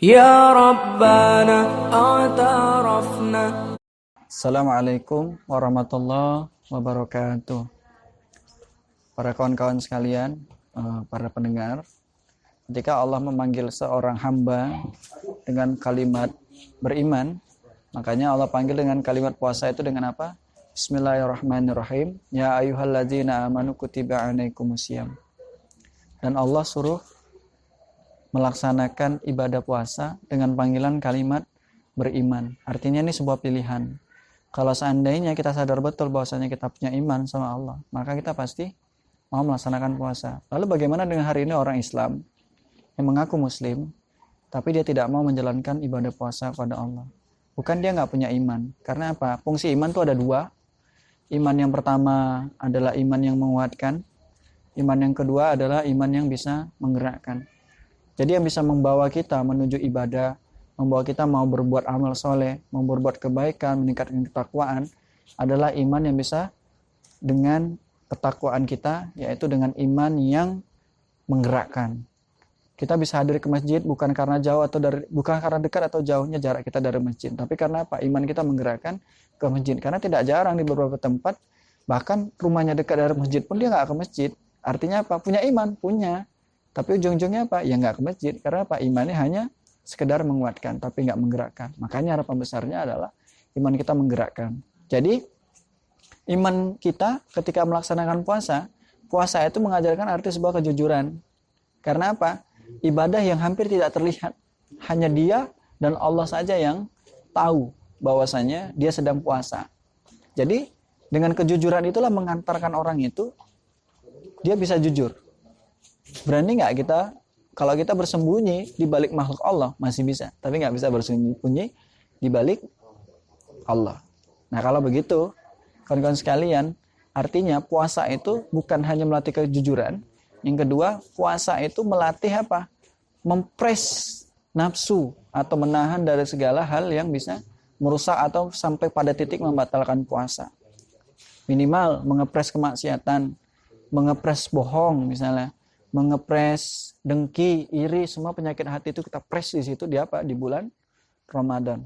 Ya Rabbana a'tarafna. Assalamualaikum warahmatullahi wabarakatuh. Para kawan-kawan sekalian, para pendengar, ketika Allah memanggil seorang hamba dengan kalimat beriman, makanya Allah panggil dengan kalimat puasa itu dengan apa? Bismillahirrahmanirrahim. Ya ayyuhalladzina amanu kutiba alaikumusiyam. Dan Allah suruh melaksanakan ibadah puasa dengan panggilan kalimat beriman. Artinya ini sebuah pilihan. Kalau seandainya kita sadar betul bahwasanya kita punya iman sama Allah, maka kita pasti mau melaksanakan puasa. Lalu bagaimana dengan hari ini orang Islam yang mengaku Muslim, tapi dia tidak mau menjalankan ibadah puasa kepada Allah? Bukan dia nggak punya iman. Karena apa? Fungsi iman itu ada dua. Iman yang pertama adalah iman yang menguatkan. Iman yang kedua adalah iman yang bisa menggerakkan. Jadi yang bisa membawa kita menuju ibadah, membawa kita mau berbuat amal soleh, mau berbuat kebaikan, meningkatkan ketakwaan, adalah iman yang bisa dengan ketakwaan kita, yaitu dengan iman yang menggerakkan. Kita bisa hadir ke masjid bukan karena bukan karena dekat atau jauhnya jarak kita dari masjid, tapi karena apa? Iman kita menggerakkan ke masjid. Karena tidak jarang di beberapa tempat, bahkan rumahnya dekat dari masjid pun dia nggak ke masjid. Artinya apa? Punya iman, punya. Tapi ujung-ujungnya apa? Ya nggak ke masjid. Karena apa? Imannya hanya sekedar menguatkan, tapi nggak menggerakkan. Makanya harapan besarnya adalah iman kita menggerakkan. Jadi, iman kita ketika melaksanakan puasa, puasa itu mengajarkan arti sebuah kejujuran. Karena apa? Ibadah yang hampir tidak terlihat. Hanya dia dan Allah saja yang tahu bahwasanya dia sedang puasa. Jadi, dengan kejujuran itulah mengantarkan orang itu, dia bisa jujur. Berani nggak kita, kalau kita bersembunyi di balik makhluk Allah, masih bisa. Tapi nggak bisa bersembunyi di balik Allah. Nah kalau begitu, kawan-kawan sekalian, artinya puasa itu bukan hanya melatih kejujuran. Yang kedua, puasa itu melatih apa? Mempres nafsu atau menahan dari segala hal yang bisa merusak atau sampai pada titik membatalkan puasa. Minimal mengepres kemaksiatan, mengepres bohong misalnya, mengepres dengki, iri, semua penyakit hati itu kita pres di situ di apa? Di bulan Ramadan.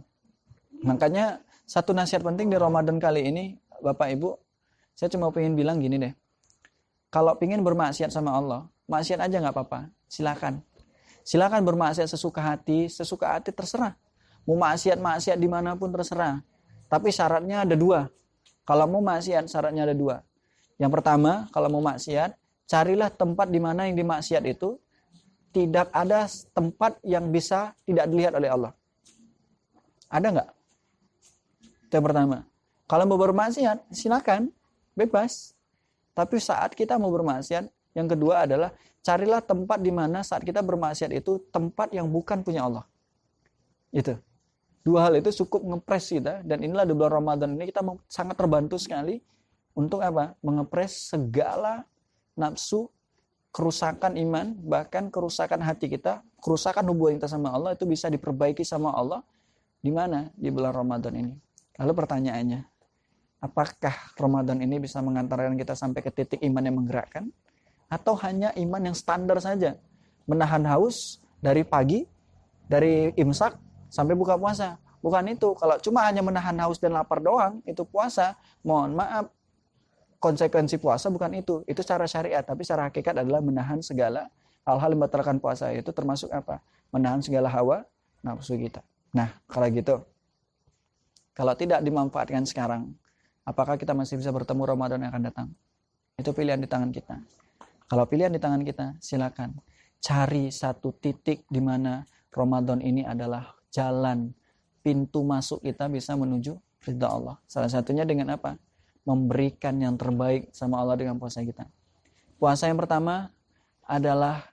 Makanya satu nasihat penting di Ramadan kali ini, Bapak Ibu, saya cuma pengen bilang gini deh. Kalau pengen bermaksiat sama Allah, maksiat aja nggak apa-apa, silakan. Silakan bermaksiat sesuka hati terserah. Mau maksiat dimanapun terserah. Tapi syaratnya ada dua. Kalau mau maksiat syaratnya ada dua. Yang pertama, kalau mau maksiat, carilah tempat di mana yang dimaksiat itu tidak ada tempat yang bisa tidak dilihat oleh Allah. Ada nggak? Itu yang pertama. Kalau mau bermaksiat, silakan, bebas. Tapi saat kita mau bermaksiat, yang kedua adalah carilah tempat di mana saat kita bermaksiat itu tempat yang bukan punya Allah. Itu. Dua hal itu cukup ngepres kita, dan inilah di bulan Ramadan ini kita sangat terbantu sekali untuk apa? Mengepres segala nafsu, kerusakan iman, bahkan kerusakan hati kita, kerusakan hubungan kita sama Allah itu bisa diperbaiki sama Allah di mana? Di bulan Ramadan ini. Lalu pertanyaannya, apakah Ramadan ini bisa mengantarkan kita sampai ke titik iman yang menggerakkan? Atau hanya iman yang standar saja? Menahan haus dari pagi, dari imsak sampai buka puasa. Bukan itu. Kalau cuma hanya menahan haus dan lapar doang, itu puasa. Mohon maaf, konsekuensi puasa bukan itu cara syariat, tapi secara hakikat adalah menahan segala hal-hal yang membatalkan puasa. Itu termasuk apa? Menahan segala hawa nafsu kita. Nah, kalau gitu, kalau tidak dimanfaatkan sekarang, apakah kita masih bisa bertemu Ramadan yang akan datang? Itu pilihan di tangan kita. Kalau pilihan di tangan kita, silakan cari satu titik di mana Ramadan ini adalah jalan, pintu masuk kita bisa menuju ridha Allah. Salah satunya dengan apa? Memberikan yang terbaik sama Allah dengan puasa kita. Puasa yang pertama adalah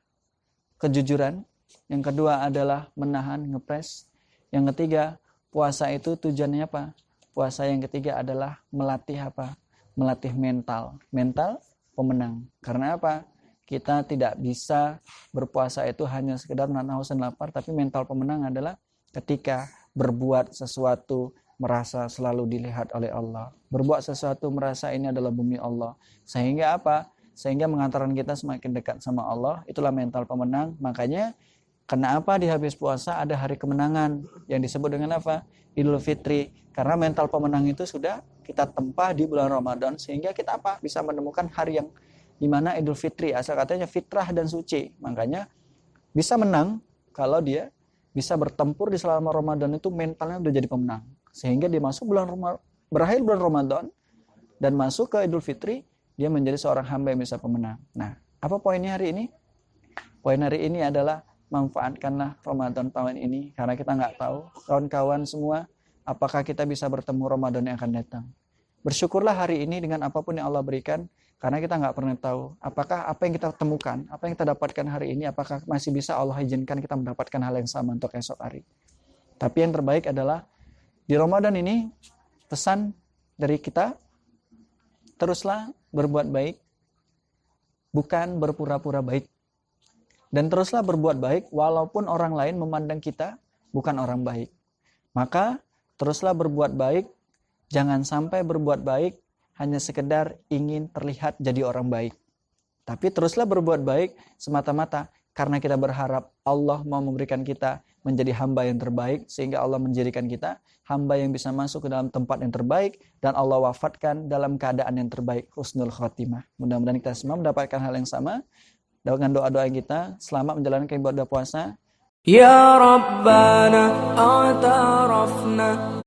kejujuran. Yang kedua adalah menahan, ngepres. Yang ketiga, puasa itu tujuannya apa? Puasa yang ketiga adalah melatih apa? Melatih mental. Mental pemenang. Karena apa? Kita tidak bisa berpuasa itu hanya sekedar menahan haus dan lapar, tapi mental pemenang adalah ketika berbuat sesuatu merasa selalu dilihat oleh Allah. Berbuat sesuatu merasa ini adalah bumi Allah. Sehingga apa? Sehingga mengantarkan kita semakin dekat sama Allah. Itulah mental pemenang. Makanya Karena apa? Di habis puasa ada hari kemenangan yang disebut dengan apa? Idul Fitri. Karena mental pemenang itu sudah kita tempah di bulan Ramadan, sehingga kita apa? Bisa menemukan hari yang dimana Idul Fitri, asal katanya fitrah dan suci. Makanya bisa menang kalau dia bisa bertempur di selama Ramadan, itu mentalnya udah jadi pemenang. Sehingga dia masuk berakhir bulan Ramadan dan masuk ke Idul Fitri, dia menjadi seorang hamba yang bisa pemenang. Nah, apa poinnya hari ini? Poin hari ini adalah manfaatkanlah Ramadan tahun ini, karena kita nggak tahu, kawan-kawan semua, apakah kita bisa bertemu Ramadan yang akan datang. Bersyukurlah hari ini dengan apapun yang Allah berikan, karena kita nggak pernah tahu apakah apa yang kita temukan, apa yang kita dapatkan hari ini, apakah masih bisa Allah izinkan kita mendapatkan hal yang sama untuk esok hari. Tapi yang terbaik adalah di Ramadan ini, pesan dari kita, teruslah berbuat baik, bukan berpura-pura baik. Dan teruslah berbuat baik walaupun orang lain memandang kita bukan orang baik. Maka teruslah berbuat baik, jangan sampai berbuat baik hanya sekedar ingin terlihat jadi orang baik. Tapi teruslah berbuat baik semata-mata karena kita berharap Allah mau memberikan kita menjadi hamba yang terbaik, sehingga Allah menjadikan kita hamba yang bisa masuk ke dalam tempat yang terbaik, dan Allah wafatkan dalam keadaan yang terbaik, husnul khotimah. Mudah-mudahan kita semua mendapatkan hal yang sama dengan doa-doa kita. Selamat menjalankan ibadah puasa. Ya Rabbana a'tarafna